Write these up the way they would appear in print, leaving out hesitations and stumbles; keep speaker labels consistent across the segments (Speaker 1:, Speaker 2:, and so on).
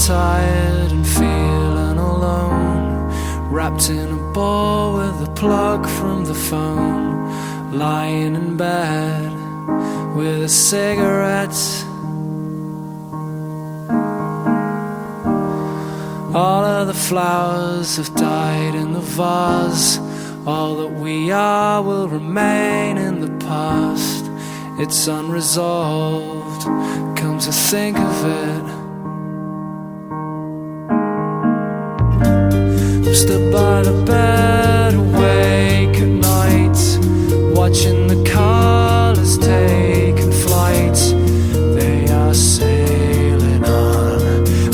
Speaker 1: tired and feeling alone, wrapped in a ball with a plug from the phone, lying in bed with a cigarette. All of the flowers have died in the vase. All that we are will remain in the past. It's unresolved, come to think of it. I'm stood by the bed, awake at night, watching the colours taking flight. They are sailing on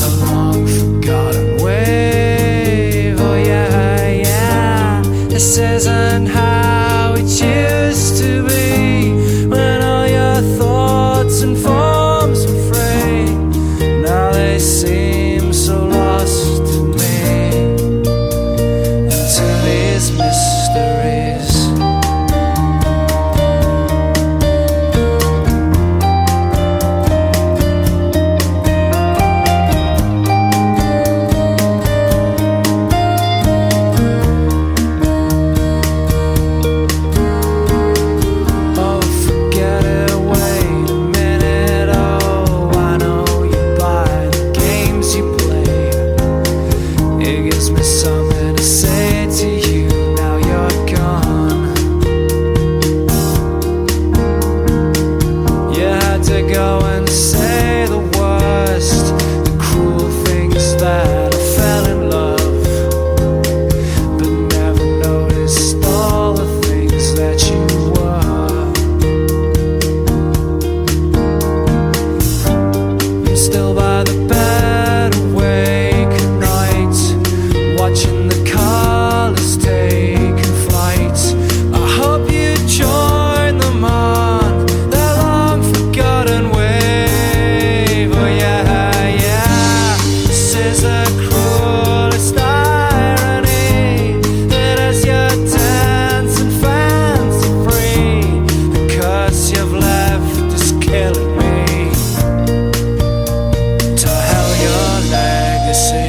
Speaker 1: a long forgotten wave. Oh yeah, yeah. This isn't how it used to be, when all your thoughts and forms were free. Now they seem so lost to me, and to these mysteries. Something to say to you, now you're gone. You had to go and say the worst, the cruel things that I fell in love, but never noticed all the things that you were. I'm still by the bed, awake at night, watching the colours taking flight. I hope you join them on their long forgotten wave. Oh yeah, yeah. This is the cruelest irony, that as you're dancing fancy free, the curse you've left is killing me. To hell your legacy.